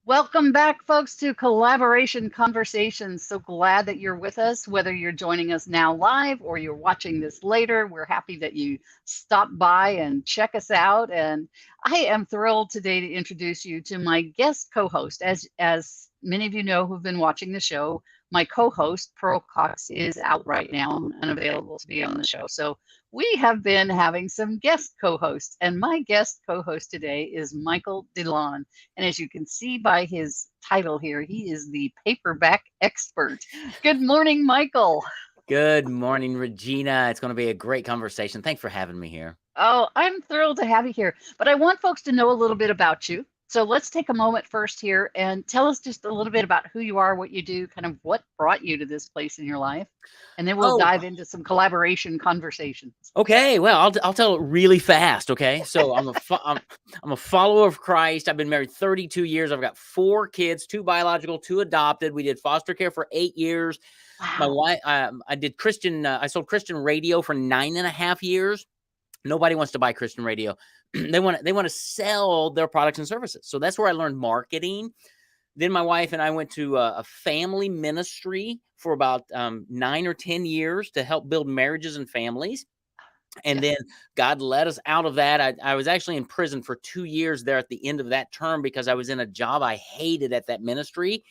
Welcome back, folks, to Collaboration Conversations. So glad that you're with us, whether you're joining us now live or you're watching this later. We're happy that you stopped by and check us out. And I am thrilled today to introduce you to my guest co-host. As many of you know who've been watching the show, my co-host, Pearl Cox, is out right now and unavailable to be on the show. So we have been having some guest co-hosts, and my guest co-host today is Michael DeLon. And as you can see by his title here, he is the paperback expert. Good morning, Michael. Good morning, Regina. It's going to be a great conversation. Thanks for having me here. Oh, I'm thrilled to have you here. But I want folks to know a little bit about you. So let's take a moment first here and tell us just a little bit about who you are, what you do, kind of what brought you to this place in your life. And then we'll Oh, dive into some collaboration conversations. okay. Well, I'll tell it really fast. Okay, so I'm a follower of Christ. I've been married 32 years. I've got 4 kids, 2 biological, 2 adopted. We did foster care for 8 years. My Wow. wife, I did Christian. I sold Christian radio for 9.5 years. Nobody wants to buy Christian radio. They want to sell their products and services. So that's where I learned marketing. Then my wife and I went to a family ministry for about 9 or 10 years to help build marriages and families. And Yes. then God led us out of that. I was actually in prison for 2 years there at the end of that term because I was in a job I hated at that ministry.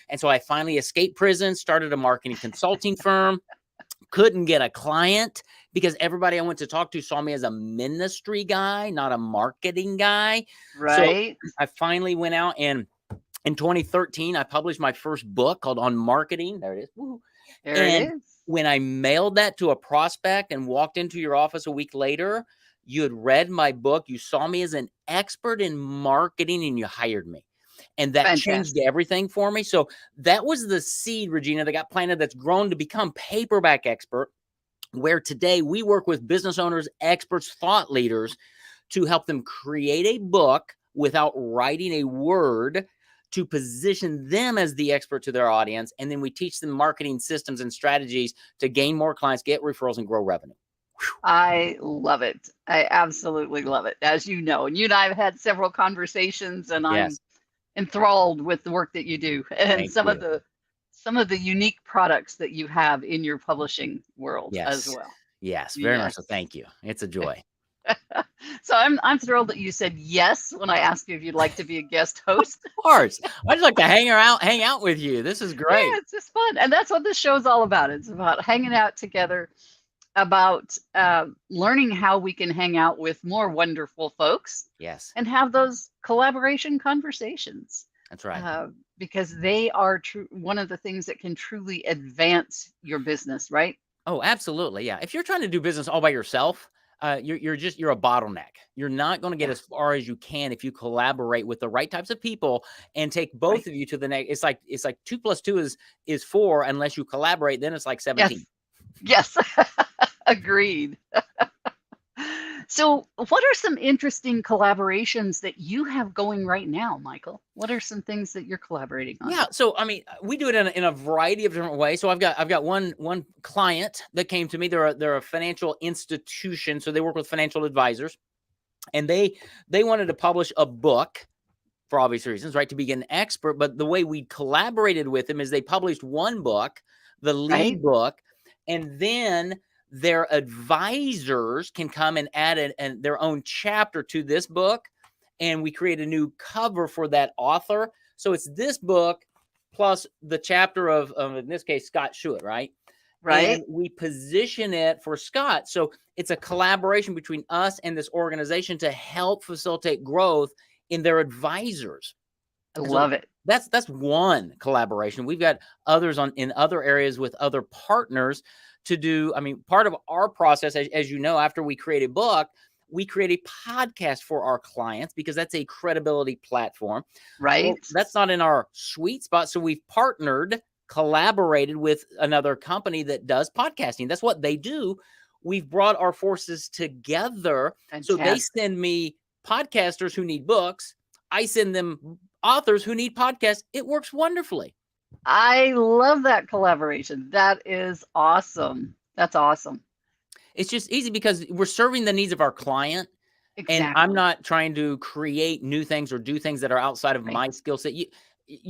And so I finally escaped prison, started a marketing consulting firm, couldn't get a client because everybody I went to talk to saw me as a ministry guy, not a marketing guy. So Right. I finally went out and in 2013, I published my first book called On Marketing. There it is. Woo. There it And is. when I mailed that to a prospect and walked into your office a week later, you had read my book. You saw me as an expert in marketing and you hired me. And that changed Fantastic. everything for me. So that was the seed, Regina, that got planted that's grown to become paperback expert, where today we work with business owners, experts, thought leaders to help them create a book without writing a word to position them as the expert to their audience. And then we teach them marketing systems and strategies to gain more clients, get referrals, and grow revenue. I love it. I absolutely love it, as you know. And you and I have had several conversations, and I'm Yes. enthralled with the work that you do and Thank you. some of the unique products that you have in your publishing world as Yes. well. Yes. Very much so. Yes. Thank you. It's a joy. So I'm thrilled that you said yes when I asked you if you'd like to be a guest host. Of course. I just like to hang out with you. This is Yeah, great. it's just fun. And that's what this show is all about. It's about hanging out together, about learning how we can hang out with more wonderful folks Yes. and have those collaboration conversations. That's right. uh, because they are one of the things that can truly advance your business, right? Oh, absolutely. Yeah. If you're trying to do business all by yourself, you're a bottleneck. You're not going to get Yeah, as far as you can if you collaborate with the right types of people and take right. both of you to the next. It's like 2 + 2 is 4 unless you collaborate. Then it's like 17. Yes, yes, agreed. So, what are some interesting collaborations that you have going right now, Michael? What are some things that you're collaborating on? Yeah, so I mean, we do it in a variety of different ways. So I've got one client that came to me. They're a financial institution, so they work with financial advisors, and they wanted to publish a book for obvious reasons, right? To be an expert. But the way we collaborated with them is they published one book, the Right? lead book, and then their advisors can come and add their own chapter to this book. And we create a new cover for that author. So it's this book plus the chapter of in this case, Scott Schuett, right? And Right? we position it for Scott. So it's a collaboration between us and this organization to help facilitate growth in their advisors. I So love it. that's one collaboration. We've got others in other areas with other partners to do. I mean, part of our process, as you know, after we create a book, we create a podcast for our clients because that's a credibility platform. Well, Right? that's not in our sweet spot. So we've collaborated with another company that does podcasting. That's what they do. We've brought our forces together. So they Fantastic. send me podcasters who need books. I send them authors who need podcasts. It works wonderfully. I love that collaboration. That is awesome. That's awesome. It's just easy because we're serving the needs of our client. And I'm Exactly. not trying to create new things or do things that are outside of Right. my skill set. You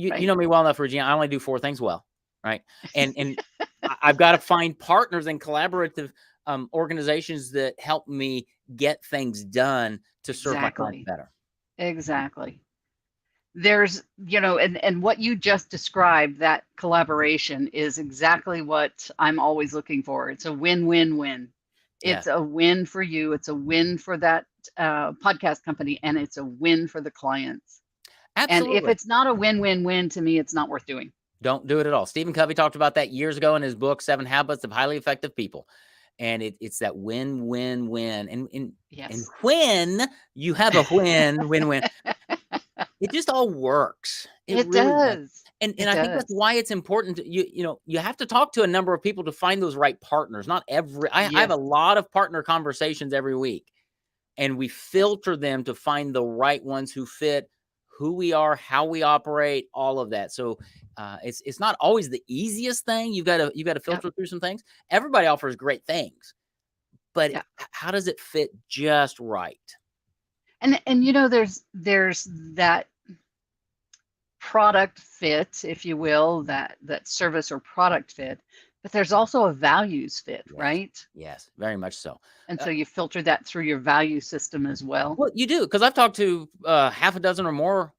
Right. know me well enough, Regina. I only do 4 things well, right? And I've got to find partners and collaborative organizations that help me get things done to serve my clients Exactly. better. Exactly. There's, and what you just described, that collaboration is exactly what I'm always looking for. It's a win-win-win. Yeah, It's a win for you. It's a win for that podcast company, and it's a win for the clients. And if absolutely. it's not a win-win-win, to me, it's not worth doing. Don't do it at all. Stephen Covey talked about that years ago in his book, 7 Habits of Highly Effective People. And it's that win, win, win. And Yes. when you have a win, win, win, it just all works. It It really does. does. And It I think that's does. why it's important to, you have to talk to a number of people to find those right partners. Not every I have a Yes. lot of partner conversations every week, and we Yes. filter them to find the right ones who fit who we are, how we operate, all of that. So it's not always the easiest thing. You got to Yep. filter through some things. Everybody offers great things, but Yeah. how does it fit just right? And there's that product fit, if you will, that service or product fit, but there's also a values fit, Yes, right? yes, very much so. And Uh, so you filter that through your value system as well. Well, you do, because I've talked to half a dozen or more,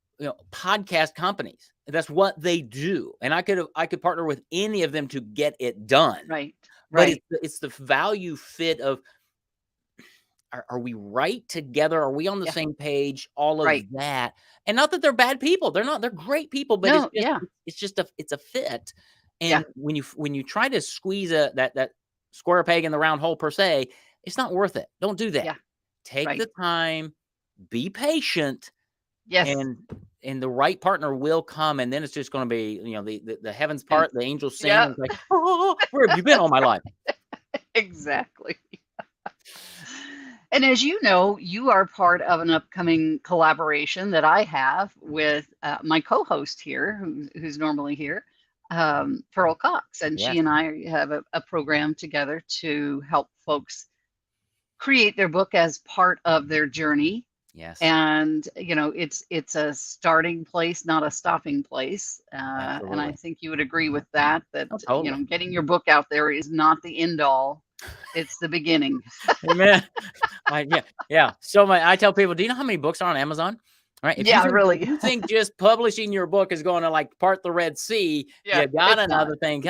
podcast companies. That's what they do, and I could partner with any of them to get it done. Right. But Right. it's the value fit of are we right together? Are we on the Yeah. same page? All of Right. that, and not that they're bad people. They're not. They're great people, but No. Yeah. it's just a fit. Yeah. And when you try to squeeze that square peg in the round hole per se, it's not worth it. Don't do that. Yeah. Take Right. the time, be patient, Yes. and the right partner will come, and then it's just going to be the heavens And part, the angels sing, yeah. and it's like, oh, where have you been all my life? Exactly. And as you know, you are part of an upcoming collaboration that I have with my co-host here, who's normally here, Pearl Cox, and she Yes, and I have a program together to help folks create their book as part of their journey. yes, And it's a starting place, not a stopping place. And I absolutely. think you would agree with that. That Oh, totally. getting your book out there is not the end all; it's the beginning. Amen. Yeah, yeah. So I tell people, do you know how many books are on Amazon? All right. If you Yeah, think if really. you think just publishing your book is going to like part the Red Sea, Yeah, you got it's not. another thing.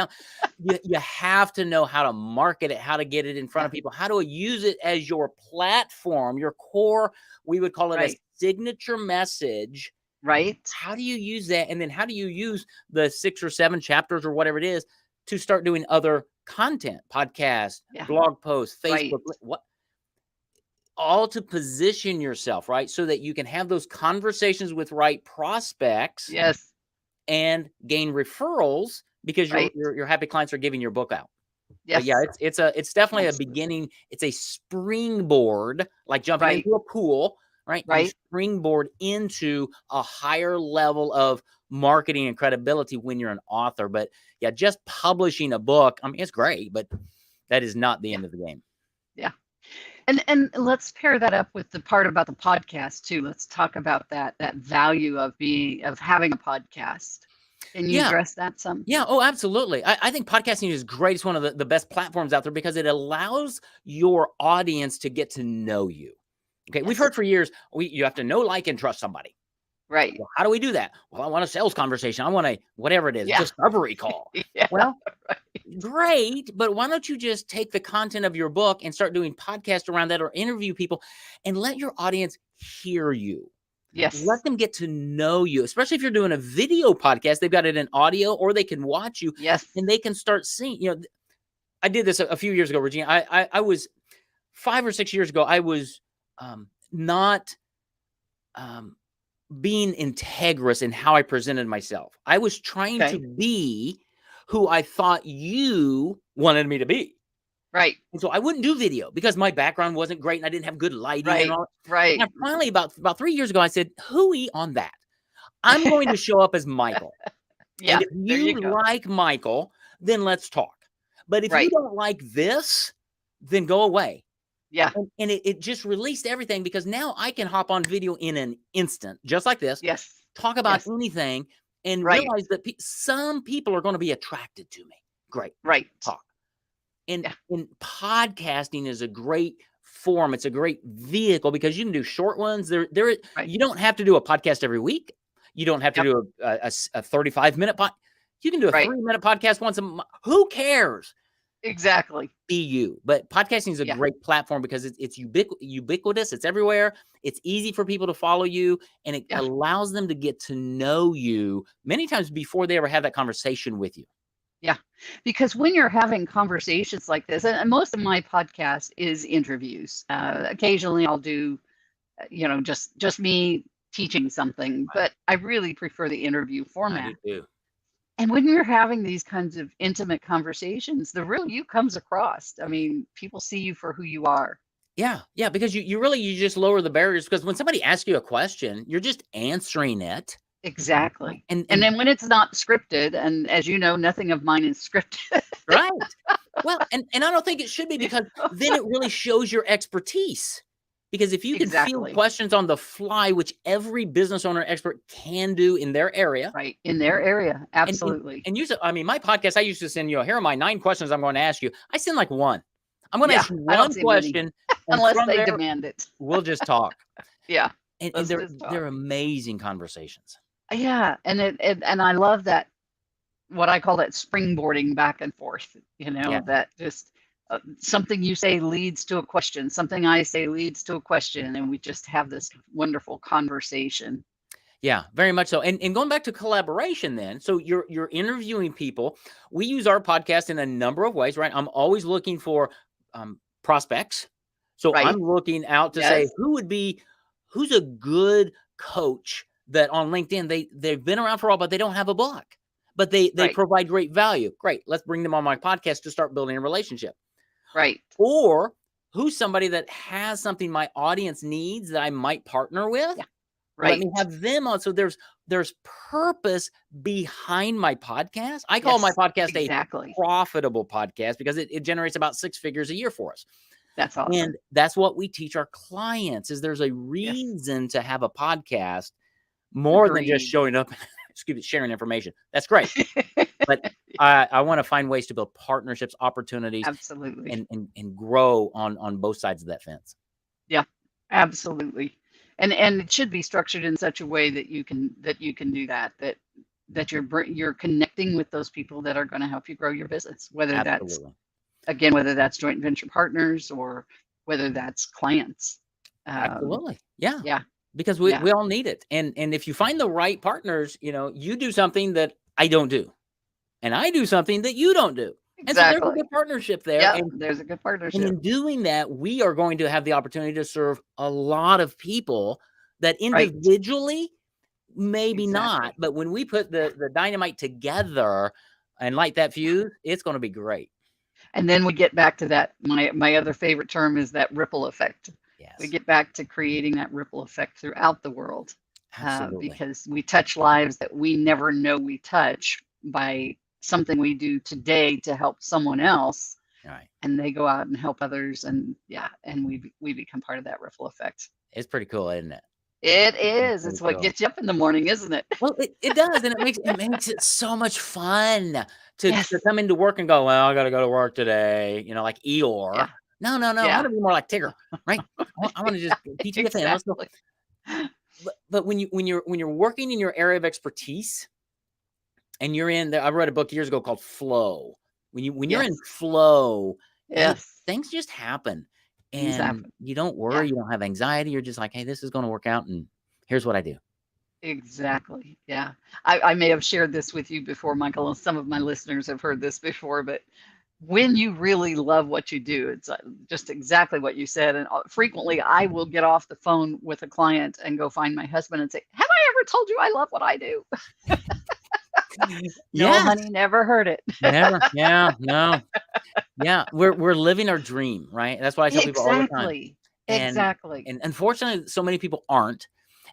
You have to know how to market it, how to get it in front Yeah, of people, how to use it as your platform, your core. We would call it a right, signature message. right. How do you use that? And then how do you use the 6 or 7 chapters or whatever it is to start doing other content, podcasts, Yeah, blog posts, right. Facebook, what all to position yourself, right? So that you can have those conversations with right prospects Yes, and gain referrals because your right. your, your happy clients are giving your book out. But yeah, Yes, it's definitely a absolutely. beginning. It's a springboard, like jumping Right, into a pool, right? You right. springboard into a higher level of marketing and credibility when you're an author. But yeah, just publishing a book, I mean, it's great, but that is not the Yeah, end of the game. yeah. And let's pair that up with the part about the podcast too. Let's talk about that value of having a podcast. Can you Yeah. address that some? Yeah. Oh, absolutely. I think podcasting is great. It's one of the best platforms out there because it allows your audience to get to know you. Okay. We've Yes. heard for years, you have to know, like, and trust somebody. Right. Well, how do we do that? Well, I want a sales conversation. I want a whatever it is, Yeah. discovery call. Yeah. Well, Right. great, but why don't you just take the content of your book and start doing podcasts around that or interview people and let your audience hear you? Let Yes. them get to know you, especially if you're doing a video podcast. They've got it in audio or they can watch you Yes. and they can start seeing. I did this a few years ago, Regina. I was 5 or 6 years ago. I was not being integrous in how I presented myself. I was trying to Okay. be who I thought you wanted me to be. Right. And so I wouldn't do video because my background wasn't great and I didn't have good lighting and Right. all. Right. And finally, about 3 years ago, I said, hooey on that. I'm going to show up as Michael. And Yeah. if There you you go. like Michael, then let's talk. But if you Right. don't like this, then go away. Yeah. And it just released everything because now I can hop on video in an instant, just like this, Yes. talk about Yes. anything, and Right. realize that some people are going to be attracted to me. Great. Right. Talk. And Yeah. podcasting is a great form. It's a great vehicle because you can do short ones. Right. You don't have to do a podcast every week. You don't have to Yep. do a 35-minute podcast. You can do a Right. 3-minute podcast once a month. Who cares? Exactly. Be you. But podcasting is a Yeah. great platform because it's ubiquitous. It's everywhere. It's easy for people to follow you, and it Yeah. allows them to get to know you many times before they ever have that conversation with you. Yeah. Because when you're having conversations like this, and most of my podcast is interviews. Occasionally I'll do, just me teaching something, but I really prefer the interview I format. do too. And when you're having these kinds of intimate conversations, the real you comes across. I mean, people see you for who you are. Yeah, yeah, because you just lower the barriers because when somebody asks you a question, you're just answering it. Exactly. And then when it's not scripted, and as you know, nothing of mine is scripted. right. Well, and I don't think it should be because then it really shows your expertise. Because if you can field Exactly. questions on the fly, which every business owner expert can do in their area. Right. In their area. Absolutely. And use it. I mean, my podcast, I used to send you, here are my 9 questions I'm going to ask you. I send like one. I'm going to ask you I don't one see question. And unless from they there, demand it. we'll just talk. Yeah. And Let's just they're talk. amazing conversations. Yeah. And I love that, what I call that springboarding back and forth, Yeah. that just something you say leads to a question, something I say leads to a question, and we just have this wonderful conversation. Yeah, very much so. And going back to collaboration then, so you're interviewing people. We use our podcast in a number of ways, right? I'm always looking for prospects. So Right. I'm looking out to say Yes. who's a good coach that on LinkedIn, they've been around for a while, but they don't have a book, but they Right. provide great value. Great. Let's bring them on my podcast to start building a relationship. Right. Or who's somebody that has something my audience needs that I might partner with. Yeah. Let Right. me have them on. So there's purpose behind my podcast. I call my Yes, podcast exactly. a profitable podcast because it generates about 6 figures a year for us. That's awesome. And that's what we teach our clients is there's a Yes. reason to have a podcast more than just Agreed. showing up, sharing information. That's great. But I want to find ways to build partnerships, opportunities, Absolutely. and grow on both sides of that fence. Yeah, absolutely. And it should be structured in such a way that you can do that you're connecting with those people that are going to help you grow your business, whether Absolutely. that's joint venture partners or whether that's clients. Absolutely. Yeah. Yeah. Because we all need it. And if you find the right partners, you do something that I don't do. And I do something that you don't do. And so there's a Exactly. good partnership there. Yeah, And there's a good in partnership. doing that, we are going to have the opportunity to serve a lot of people that Right. individually, maybe not. Exactly. But when we put the dynamite together and light that fuse, it's going to be great. And then we get back to that. My other favorite term is that ripple effect. Yes. We get back to creating that ripple effect throughout the world. Absolutely. Because we touch lives that we never know we touch by something we do today to help someone else. Right. And they go out and help others, and we become part of that ripple effect. It's pretty cool, isn't it? It is. Pretty It's what cool. gets you up in the morning, isn't it? Well, it does, and it makes it so much fun to Yes. come into work and go, well, I got to go to work today, like Eeyore. Yeah. No. I Yeah. want to be more like Tigger, right? I want to just PTFN. Let's go. Exactly. But when you're working in your area of expertise, and you're in I read a book years ago called Flow. When you're in Yes. flow, Yes. things just happen, Things and happen. you don't worry, you don't have anxiety. You're just like, hey, this is going to work out, and here's what I do. Exactly. Yeah. I may have shared this with you before, Michael, and some of my listeners have heard this before, but when you really love what you do, it's just exactly what you said. And frequently I will get off the phone with a client and go find my husband and say, have I ever told you I love what I do? No, Yes. honey, never heard it. Never. Yeah. No. Yeah. We're living our dream, right? That's what I tell people all the time. Exactly. And unfortunately, so many people aren't,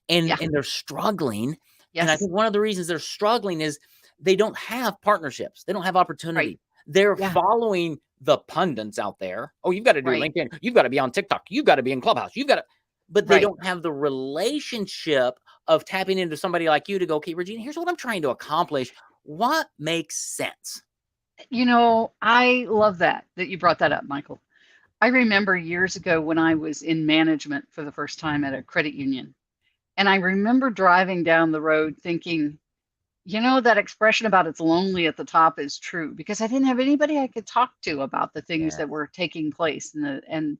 and Yeah. they're struggling. And I Yes. think one of the reasons they're struggling is they don't have partnerships. They don't have opportunity. Right. They're Yeah. following the pundits out there. Oh, you've got to do Right. LinkedIn. You've got to be on TikTok. You've got to be in Clubhouse. You've got to, but they Right. don't have the relationship of tapping into somebody like you to go, okay, Regina, here's what I'm trying to accomplish. What makes sense? You know, I love that you brought that up, Michael. I remember years ago when I was in management for the first time at a credit union. And I remember driving down the road thinking, you know, that expression about it's lonely at the top is true because I didn't have anybody I could talk to about the things Yeah. that were taking place. And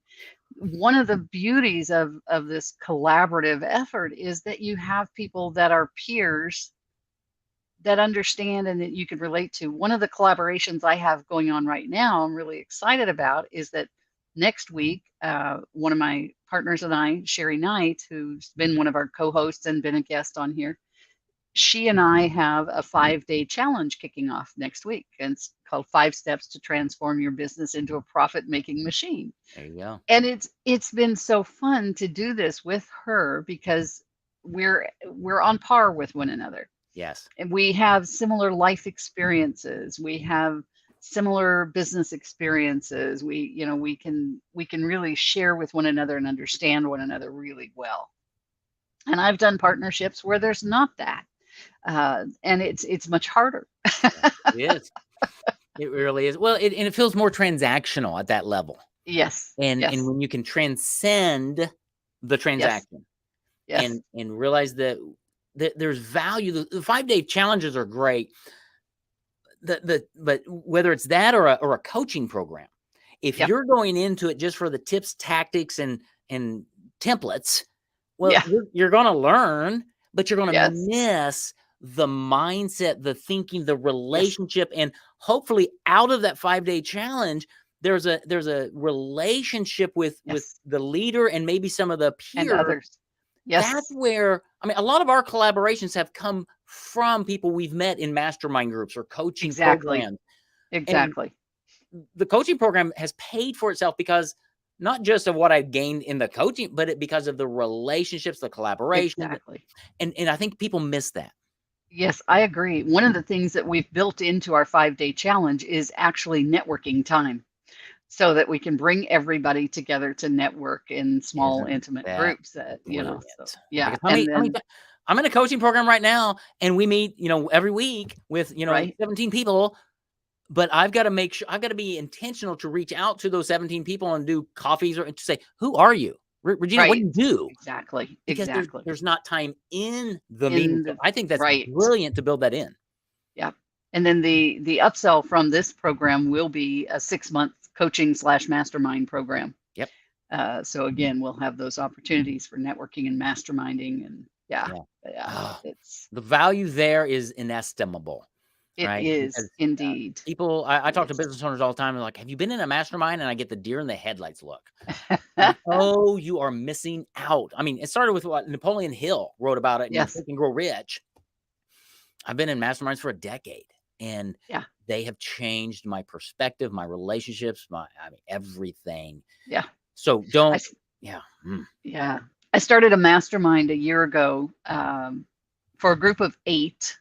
one of the beauties of this collaborative effort is that you have people that are peers that understand and that you can relate to. One of the collaborations I have going on right now, I'm really excited about, is that next week, one of my partners and I, Sherry Knight, who's been one of our co-hosts and been a guest on here, she and I have a 5-day challenge kicking off next week. And it's called 5 Steps to Transform Your Business into a Profit-Making Machine. There you go. And it's been so fun to do this with her because we're on par with one another. Yes. And we have similar life experiences. We have similar business experiences. We can really share with one another and understand one another really well. And I've done partnerships where there's not that. And it's much harder. It is. It really is. Well, and it feels more transactional at that level. Yes. And yes. and when you can transcend the transaction Yes. and realize that there's value. The 5-day challenges are great. But whether it's that or a coaching program, if Yep. you're going into it just for the tips, tactics, and templates, well, Yeah. you're going to learn, but you're going to Yes. miss the mindset, the thinking, the relationship, and hopefully out of that 5-day challenge, there's a relationship with the leader and maybe some of the peers. And others. Yes. That's where, I mean, a lot of our collaborations have come from people we've met in mastermind groups or coaching programs. Exactly. And the coaching program has paid for itself because not just of what I gained in the coaching, but because of the relationships, the collaboration. Exactly. And I think people miss that. Yes, I agree. One of the things that we've built into our 5-day challenge is actually networking time so that we can bring everybody together to network in small, intimate groups that, so, yeah. I'm in a coaching program right now and we meet, every week with, 17 people, but I've got to make sure I've got to be intentional to reach out to those 17 people and do coffees or to say, who are you? Regina, what do you do? Exactly. Because there's not time in the meeting. I think that's brilliant to build that in. Yeah. And then the upsell from this program will be a 6-month coaching/mastermind program. Yep. So again, we'll have those opportunities for networking and masterminding, and it's the value there is inestimable. It right? is Because, indeed. people, I talk to business owners all the time. They're like, "Have you been in a mastermind?" And I get the deer in the headlights look. Like, oh, you are missing out. I mean, it started with what Napoleon Hill wrote about it in Think and Grow Rich. I've been in masterminds for a decade, and they have changed my perspective, my relationships, everything. Yeah. So don't. Yeah. I started a mastermind a year ago for a group of 8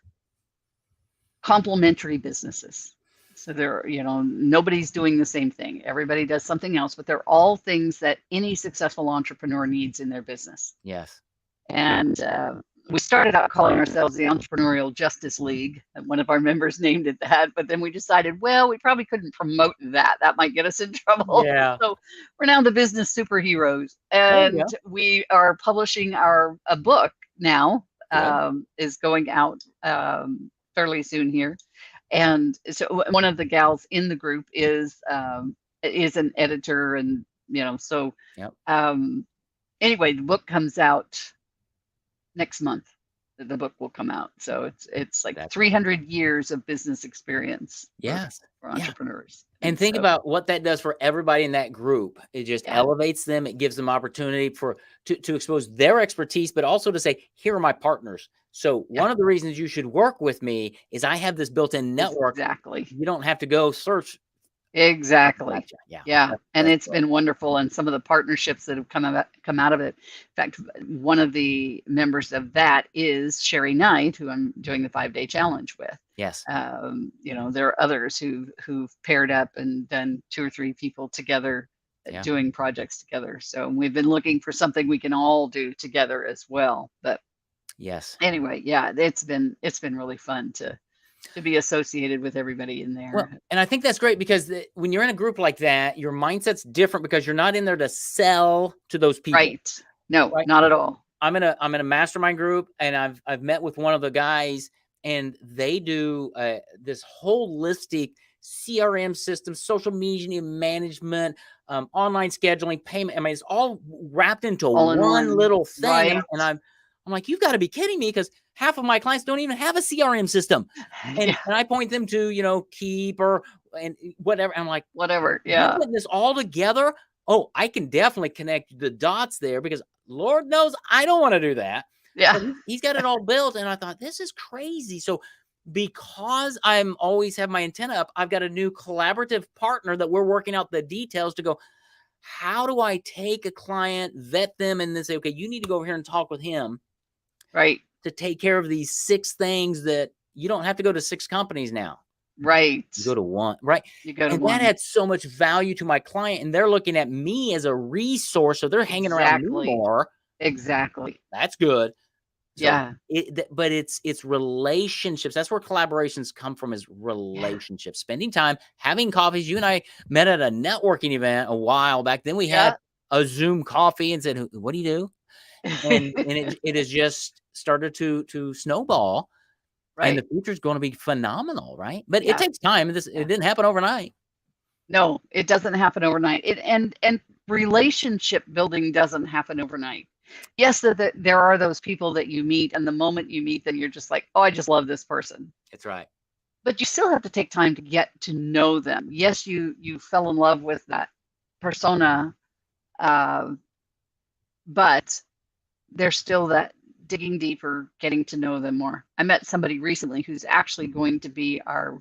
complementary businesses. So they're, nobody's doing the same thing. Everybody does something else, but they're all things that any successful entrepreneur needs in their business. Yes. And we started out calling ourselves the Entrepreneurial Justice League, and one of our members named it that, but then we decided, well, we probably couldn't promote that. That might get us in trouble. Yeah. So we're now the Business Superheroes, and we are publishing a book now, is going out fairly soon here. And so one of the gals in the group is an editor, and anyway, the book comes out next month. The book will come out. So it's like 300 years of business experience for entrepreneurs. And think about what that does for everybody in that group. It just elevates them. It gives them opportunity to expose their expertise, but also to say, here are my partners. So one of the reasons you should work with me is I have this built-in network. Exactly. You don't have to go search Exactly. Gotcha. Yeah. Yeah. And That's it's good. been wonderful. And some of the partnerships that have come out of it. In fact, one of the members of that is Sherry Knight, who I'm doing the 5-day challenge with. Yes. There are others who've paired up and done 2 or 3 people together Yeah. doing projects together. So we've been looking for something we can all do together as well. But Yes. anyway, yeah, it's been really fun to be associated with everybody in Well, there. and I think that's great because when you're in a group like that, your mindset's different because you're not in there to sell to those people. Right. No, Right. not at all. I'm in a mastermind group, and I've met with one of the guys, and they do this holistic CRM system, social media management, online scheduling, payment. I mean, it's all wrapped into All in one one. little thing. Right. And I'm like, you've got to be kidding me, because half of my clients don't even have a CRM system. And, Yeah, and I point them to, Keep and whatever. I'm like, whatever. you're Yeah. putting this all together. Oh, I can definitely connect the dots there, because Lord knows I don't want to do that. Yeah. But he's got it all built. And I thought, this is crazy. So because I'm always have my antenna up, I've got a new collaborative partner that we're working out the details to go, how do I take a client, vet them, and then say, okay, you need to go over here and talk with him Right. to take care of these 6 things that you don't have to go to 6 companies now. Right. You go to one, right? You go to And one. that adds so much value to my client, and they're looking at me as a resource, so they're hanging around me more. Exactly. That's good. So Yeah. but it's relationships. That's where collaborations come from, is relationships. Spending time, having coffees. You and I met at a networking event a while back. Then we had a Zoom coffee and said, what do you do? And it has just started to snowball. Right. And the future is going to be phenomenal, right? But Yeah. it takes time. It didn't happen overnight. No, it doesn't happen overnight. And relationship building doesn't happen overnight. Yes, there are those people that you meet, and the moment you meet them, you're just like, oh, I just love this person. That's right. But you still have to take time to get to know them. Yes, you fell in love with that persona, but there's still that digging deeper, getting to know them more. I met somebody recently who's actually going to be our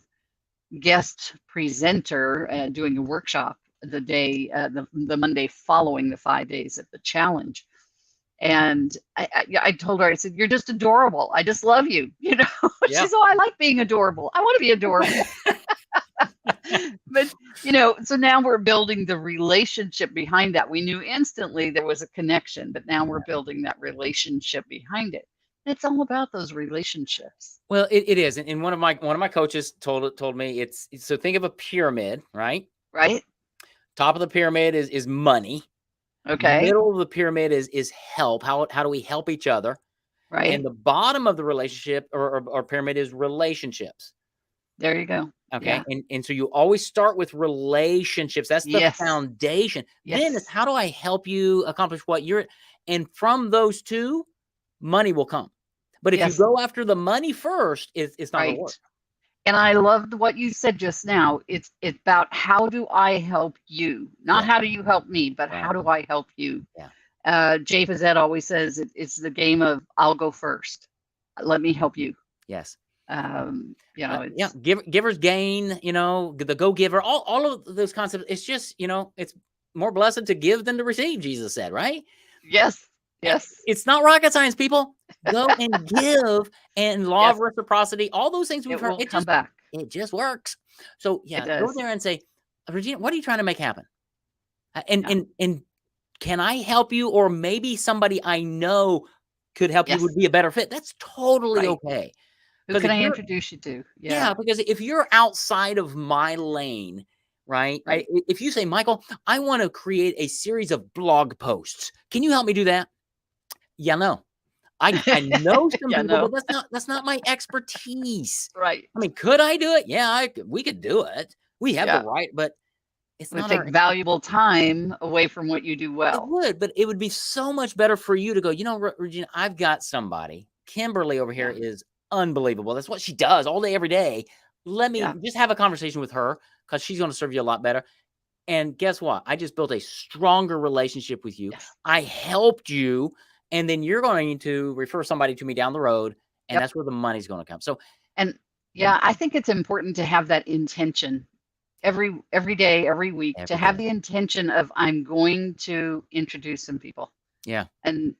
guest presenter doing a workshop the Monday following the 5 days of the challenge. And I told her, I said, you're just adorable. I just love you. Yeah. She said, oh, I like being adorable. I want to be adorable. But, so now we're building the relationship behind that. We knew instantly there was a connection, but now we're building that relationship behind it. And it's all about those relationships. Well, it is. And one of my coaches told me so think of a pyramid, right? Right. Top of the pyramid is money. Okay. Middle of the pyramid is help. How do we help each other? Right. And the bottom of the relationship or pyramid is relationships. There you go. Okay. Yeah. And so you always start with relationships. That's the foundation. Yes. Then it's how do I help you accomplish what you're, and from those two, money will come. But if you go after the money first, it's not going to work. And I loved what you said just now. It's about how do I help you? Not how do you help me, but how do I help you? Yeah. Jay Fazette always says it's the game of I'll go first. Let me help you. Yes. Givers gain, the go-giver, all of those concepts. It's just, it's more blessed to give than to receive, Jesus said, right? Yes. It's not rocket science, people. Go and give, and law of reciprocity, all those things we've heard. It just works. So go there and say, Regina, what are you trying to make happen? And can I help you? Or maybe somebody I know could help you would be a better fit. That's totally okay. Who can I introduce you to? Yeah, because if you're outside of my lane, right? If you say, Michael, I want to create a series of blog posts. Can you help me do that? Yeah, no. I know some people, but that's not my expertise. Right. I mean, could I do it? Yeah, we could do it. We have the right, but it's not take valuable time away from what you do well. It would, but it would be so much better for you to go, Regina, I've got somebody. Kimberly over here is unbelievable. That's what she does all day, every day. Let me just have a conversation with her, because she's going to serve you a lot better. And guess what? I just built a stronger relationship with you. Yes. I helped you. And then you're going to refer somebody to me down the road. And that's where the money's going to come. So, and I think it's important to have that intention. every day, every week, to every have day. the intention of I'm going to introduce some people. Yeah. And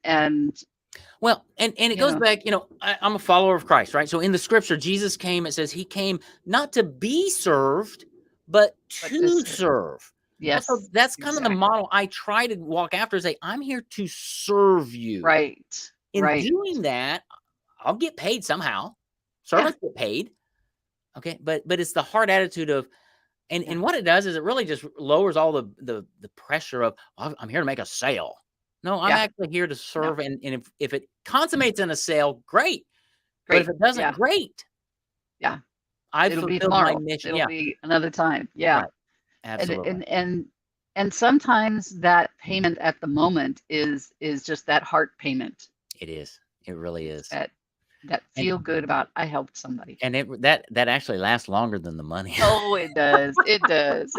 Well, and it goes back, I'm a follower of Christ, right? So in the scripture, Jesus came, it says he came not to be served, but but to to serve. serve. So Yes, that's kind of the exactly. model I try to walk after, say, I'm here to serve you. Right. In Right. doing that, I'll get paid somehow. Servants get paid. Okay. But it's the hard attitude of, and what it does is it really just lowers all the pressure of, I'm here to make a sale. No, I'm actually here to serve. And if it consummates in a sale, great. But if it doesn't, great. Yeah. I've It'll be fulfilled my tomorrow. mission. It'll Yeah. be another time. Yeah. Right. Absolutely. And sometimes that payment at the moment is just that heart payment. It is. It really is. That feel good about I helped somebody. And that actually lasts longer than the money. Oh, it does. It does.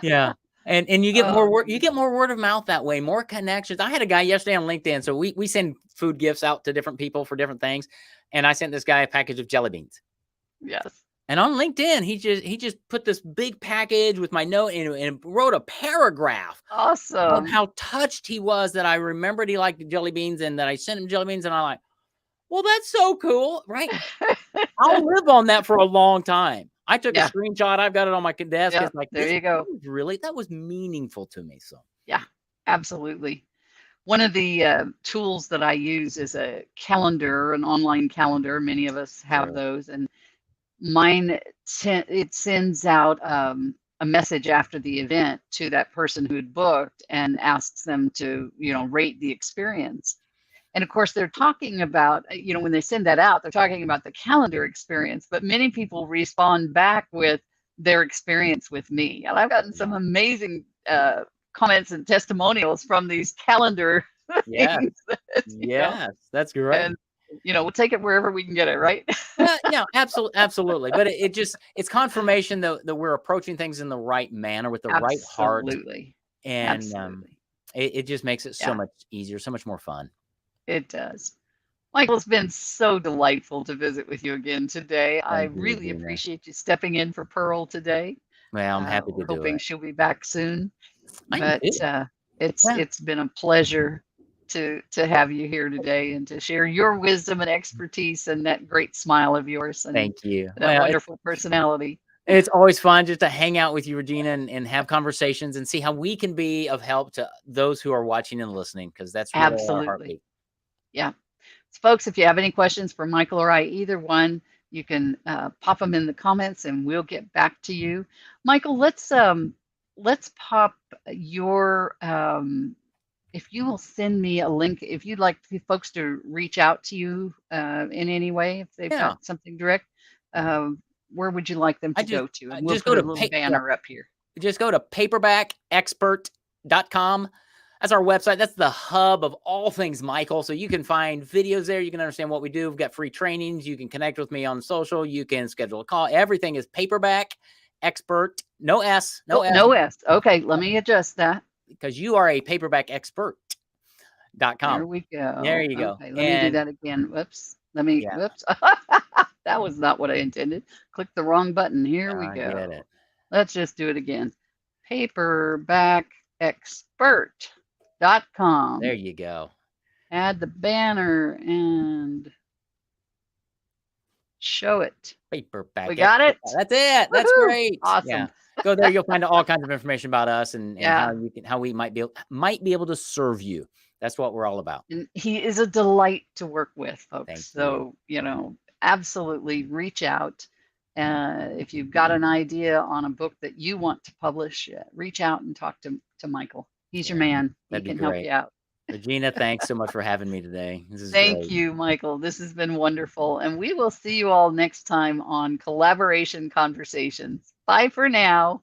Yeah. And you get more word of mouth that way, more connections. I had a guy yesterday on LinkedIn. So we send food gifts out to different people for different things. And I sent this guy a package of jelly beans. Yes. And on LinkedIn, he just put this big package with my note and wrote a paragraph. Awesome. Of how touched he was that I remembered he liked the jelly beans and that I sent him jelly beans. And I'm like, well, that's so cool, right? I'll live on that for a long time. I took a screenshot. I've got it on my desk. Yeah, It's like, there you go. That was meaningful to me. So yeah, absolutely. One of the tools that I use is a calendar, an online calendar. Many of us have those, and mine it sends out a message after the event to that person who'd booked and asks them to rate the experience. And of course, they're talking about, when they send that out, they're talking about the calendar experience, but many people respond back with their experience with me. And I've gotten some amazing comments and testimonials from these calendar things. Yes, that's great. And, we'll take it wherever we can get it, right? Yeah, absolutely. But it's confirmation that we're approaching things in the right manner with the right heart. Absolutely. And it just makes it so much easier, so much more fun. It does. Michael, it's been so delightful to visit with you again today. I really appreciate you stepping in for Pearl today. Well, I'm happy to do it. Hoping she'll be back soon. But it's been a pleasure to have you here today and to share your wisdom and expertise and that great smile of yours. And thank you. That wonderful personality. It's always fun just to hang out with you, Regina, and have conversations and see how we can be of help to those who are watching and listening, because that's really our heartbeat. Yeah. So folks, if you have any questions for Michael or I, either one, you can pop them in the comments and we'll get back to you. Michael, let's pop your, if you will send me a link, if you'd like folks to reach out to you in any way, if they've got something direct, where would you like them to go to? And we'll just put a little banner up here. Just go to paperbackexpert.com. That's our website. That's the hub of all things Michael. So you can find videos there. You can understand what we do. We've got free trainings. You can connect with me on social. You can schedule a call. Everything is Paperback Expert. No S. No S. No S. Okay, let me adjust that. Because you are a paperbackexpert.com. There we go. There you go. Okay, let me do that again. Whoops. Whoops. That was not what I intended. Click the wrong button. Here we go. Get it. Let's just do it again. Paperbackexpert.com. There you go. Add the banner and show it. Paperback. We got it. That's it. That's great. Awesome. Yeah. Go there. You'll find all kinds of information about us and how we might be able to serve you. That's what we're all about. And he is a delight to work with, folks. Thank so, absolutely reach out. If you've got an idea on a book that you want to publish, reach out and talk to Michael. He's your man. He can help you out. Regina, thanks so much for having me today. Thank you, Michael. This has been wonderful. And we will see you all next time on Collaboration Conversations. Bye for now.